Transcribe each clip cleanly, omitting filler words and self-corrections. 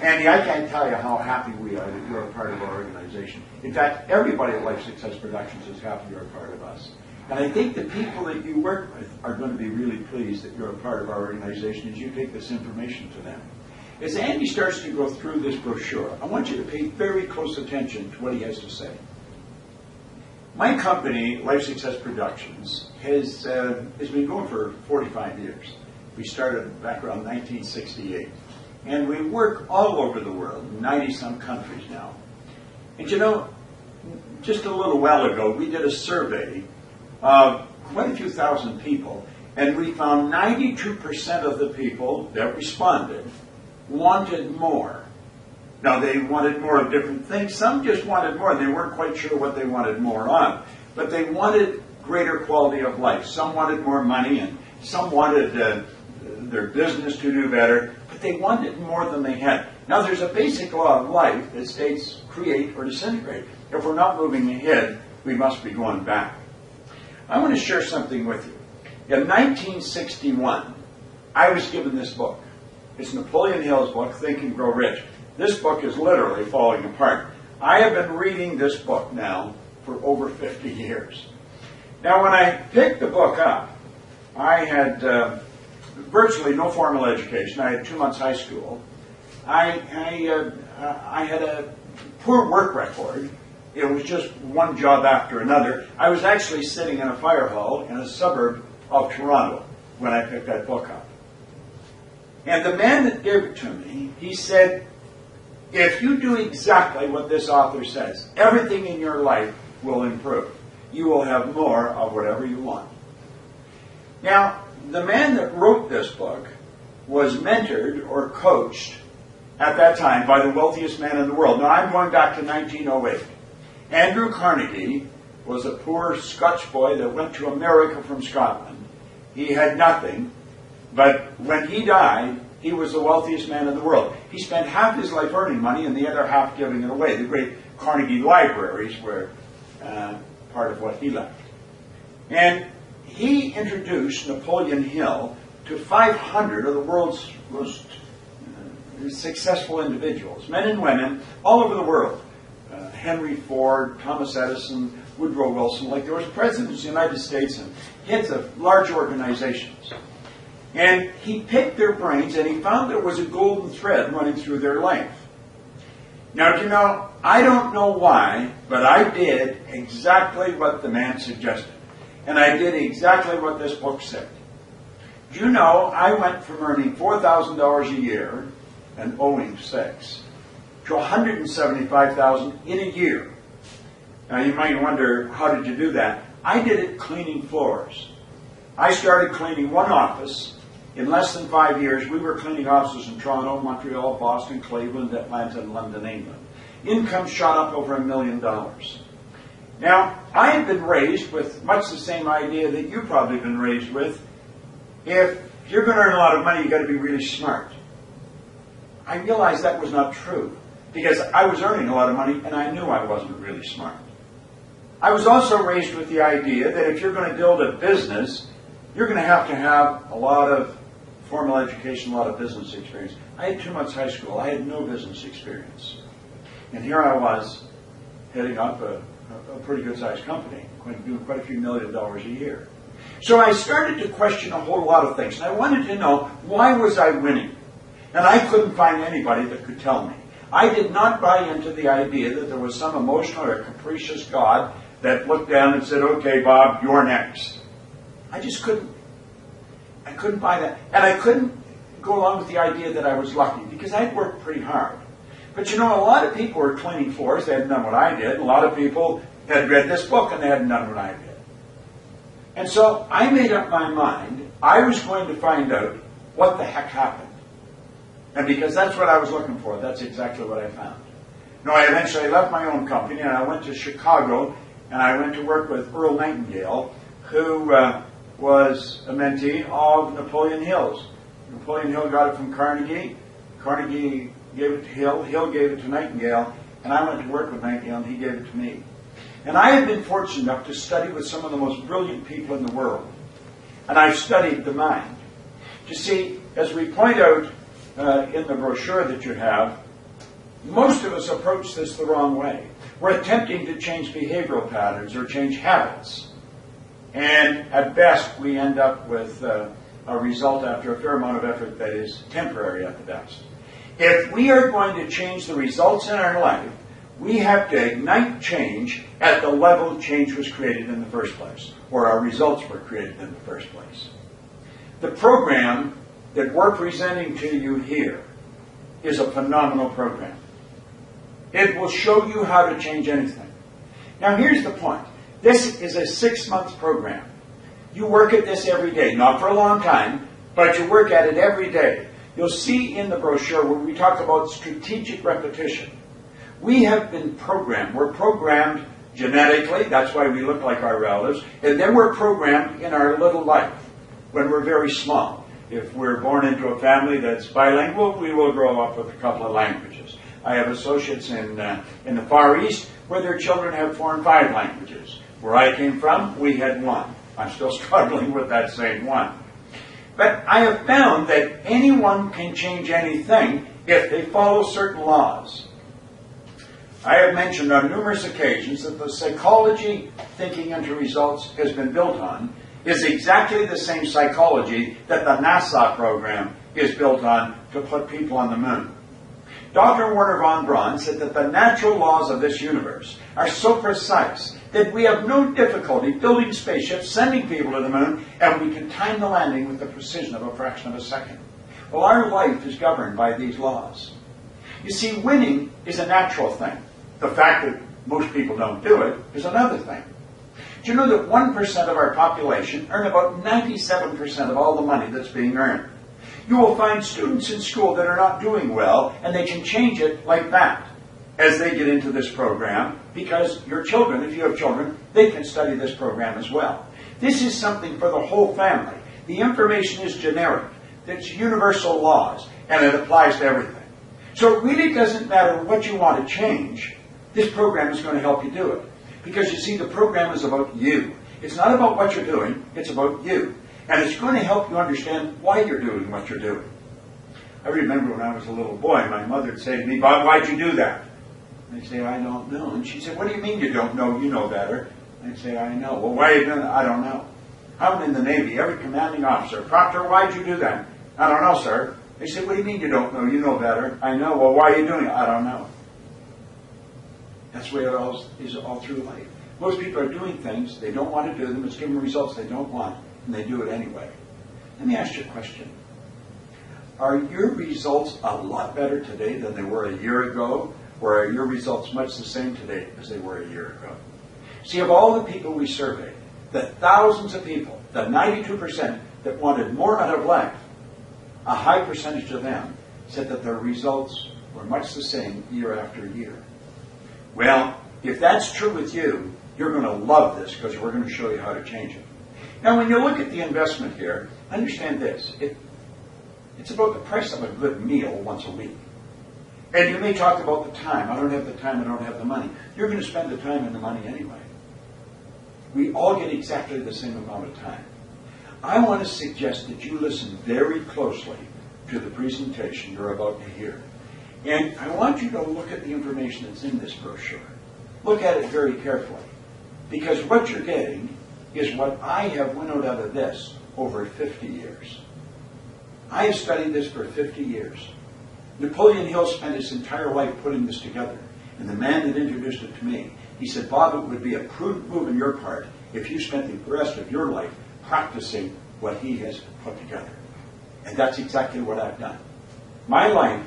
Andy, I can't tell you how happy we are that you're a part of our organization. In fact, everybody at Life Success Productions is happy you're a part of us. And I think the people that you work with are going to be really pleased that you're a part of our organization as you take this information to them. As Andy starts to go through this brochure, I want you to pay very close attention to what he has to say. My company, Life Success Productions, has been going for 45 years. We started back around 1968. And we work all over the world, 90-some countries now. And you know, just a little while ago, we did a survey of quite a few thousand people, and we found 92% of the people that responded wanted more. Now, they wanted more of different things. Some just wanted more. They weren't quite sure what they wanted more of. But they wanted greater quality of life. Some wanted more money, and some wanted their business to do better. But they wanted more than they had. Now, there's a basic law of life that states create or disintegrate. If we're not moving ahead, we must be going back. I want to share something with you. In 1961, I was given this book. It's Napoleon Hill's book, Think and Grow Rich. This book is literally falling apart. I have been reading this book now for over 50 years. Now, when I picked the book up, I had virtually no formal education. I had 2 months high school. I had a poor work record. It was just one job after another. I was actually sitting in a fire hall in a suburb of Toronto when I picked that book up. And the man that gave it to me, he said, if you do exactly what this author says, everything in your life will improve. You will have more of whatever you want. Now, the man that wrote this book was mentored or coached at that time by the wealthiest man in the world. Now, I'm going back to 1908. Andrew Carnegie was a poor Scotch boy that went to America from Scotland. He had nothing, but when he died, he was the wealthiest man in the world. He spent half his life earning money and the other half giving it away. The great Carnegie libraries were part of what he left. And he introduced Napoleon Hill to 500 of the world's most successful individuals, men and women, all over the world. Henry Ford, Thomas Edison, Woodrow Wilson, like there was presidents of the United States and heads of large organizations. And he picked their brains and he found there was a golden thread running through their life. Now, you know, I don't know why, but I did exactly what the man suggested. And I did exactly what this book said. Do you know, I went from earning $4,000 a year and owing $6,000 to $175,000 in a year. Now, you might wonder, how did you do that? I did it cleaning floors. I started cleaning one office. In less than 5 years, we were cleaning offices in Toronto, Montreal, Boston, Cleveland, Atlanta, and London, England. Income shot up over $1 million. Now, I had been raised with much the same idea that you've probably been raised with. If you're going to earn a lot of money, you've got to be really smart. I realized that was not true, because I was earning a lot of money and I knew I wasn't really smart. I was also raised with the idea that if you're going to build a business, you're going to have a lot of formal education, a lot of business experience. I had 2 months high school. I had no business experience. And here I was heading up a pretty good-sized company, doing quite a few $1 million a year. So I started to question a whole lot of things. And I wanted to know, why was I winning? And I couldn't find anybody that could tell me. I did not buy into the idea that there was some emotional or capricious God that looked down and said, okay, Bob, you're next. I just couldn't. I couldn't buy that. And I couldn't go along with the idea that I was lucky, because I'd worked pretty hard. But you know, a lot of people were cleaning floors. They hadn't done what I did. A lot of people had read this book and they hadn't done what I did. And so I made up my mind. I was going to find out what the heck happened. And because that's what I was looking for, that's exactly what I found. No, I eventually left my own company and I went to Chicago and I went to work with Earl Nightingale, who was a mentee of Napoleon Hill's. Napoleon Hill got it from Carnegie. Carnegie gave it to Hill. Hill gave it to Nightingale. And I went to work with Nightingale and he gave it to me. And I have been fortunate enough to study with some of the most brilliant people in the world. And I've studied the mind. You see, as we point out in the brochure that you have, Most of us approach this the wrong way. We're attempting to change behavioral patterns or change habits. And at best, we end up with a result after a fair amount of effort that is temporary at the best. If we are going to change the results in our life, we have to ignite change at the level change was created in the first place, or our results were created in the first place. The program that we're presenting to you here is a phenomenal program. It will show you how to change anything. Now here's the point. This is a 6-month program. You work at this every day, not for a long time, but you work at it every day. You'll see in the brochure where we talk about strategic repetition. We have been programmed. We're programmed genetically, that's why we look like our relatives, and then we're programmed in our little life when we're very small. If we're born into a family that's bilingual, we will grow up with a couple of languages. I have associates in the Far East where their children have 4 and 5 languages. Where I came from, we had 1. I'm still struggling with that same 1. But I have found that anyone can change anything if they follow certain laws. I have mentioned on numerous occasions that the psychology thinking into results has been built on is exactly the same psychology that the NASA program is built on to put people on the moon. Dr. Werner von Braun said that the natural laws of this universe are so precise that we have no difficulty building spaceships, sending people to the moon, and we can time the landing with the precision of a fraction of a second. Well, our life is governed by these laws. You see, winning is a natural thing. The fact that most people don't do it is another thing. Do you know that 1% of our population earn about 97% of all the money that's being earned? You will find students in school that are not doing well, and they can change it like that as they get into this program, because your children, if you have children, they can study this program as well. This is something for the whole family. The information is generic. It's universal laws, and it applies to everything. So it really doesn't matter what you want to change. This program is going to help you do it. Because you see, the program is about you. It's not about what you're doing, it's about you. And it's going to help you understand why you're doing what you're doing. I remember when I was a little boy, my mother would say to me, "Bob, why'd you do that?" I'd say, "I don't know." And she'd say, "What do you mean you don't know? You know better." I'd say, "I know." "Well, why are you doing it?" "I don't know." I'm in the Navy, every commanding officer, "Proctor, why'd you do that?" "I don't know, sir." They say, "What do you mean you don't know? You know better." "I know." "Well, why are you doing it?" "I don't know." That's the way it is all through life. Most people are doing things, they don't want to do them, it's giving them results they don't want, and they do it anyway. Let me ask you a question. Are your results a lot better today than they were a year ago, or are your results much the same today as they were a year ago? See, of all the people we surveyed, the thousands of people, the 92% that wanted more out of life, a high percentage of them said that their results were much the same year after year. Well, if that's true with you, you're going to love this because we're going to show you how to change it. Now, when you look at the investment here, understand this. It's about the price of a good meal once a week. And you may talk about the time. I don't have the time, I don't have the money. You're going to spend the time and the money anyway. We all get exactly the same amount of time. I want to suggest that you listen very closely to the presentation you're about to hear. And I want you to look at the information that's in this brochure. Look at it very carefully. Because what you're getting is what I have winnowed out of this over 50 years. I have studied this for 50 years. Napoleon Hill spent his entire life putting this together. And the man that introduced it to me, he said, "Bob, it would be a prudent move on your part if you spent the rest of your life practicing what he has put together." And that's exactly what I've done. My life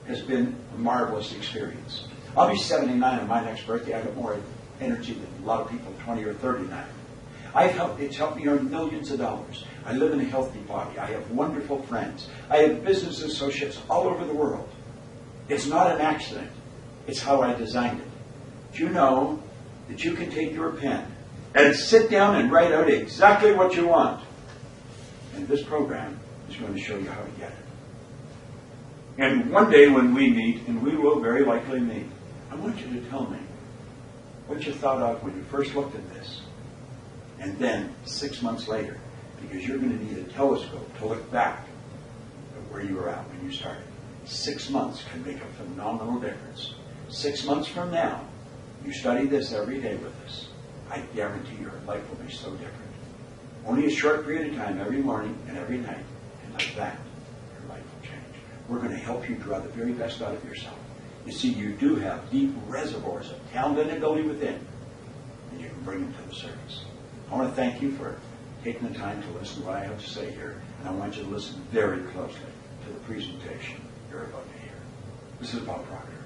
has been a marvelous experience. I'll be 79 on my next birthday. I've got more energy than a lot of people 20 or 39. It's helped me earn millions of dollars. I live in a healthy body. I have wonderful friends. I have business associates all over the world. It's not an accident. It's how I designed it. Do you know that you can take your pen and sit down and write out exactly what you want? And this program is going to show you how to get it. And one day when we meet, and we will very likely meet, I want you to tell me what you thought of when you first looked at this. And then 6 months later, because you're going to need a telescope to look back at where you were at when you started. 6 months can make a phenomenal difference. 6 months from now, you study this every day with us, I guarantee your life will be so different. Only a short period of time every morning and every night, and like that, your life will change. We're going to help you draw the very best out of yourself. You see, you do have deep reservoirs of talent and ability within, and you can bring them to the surface. I want to thank you for taking the time to listen to what I have to say here, and I want you to listen very closely to the presentation you're about to hear. This is about Proctor.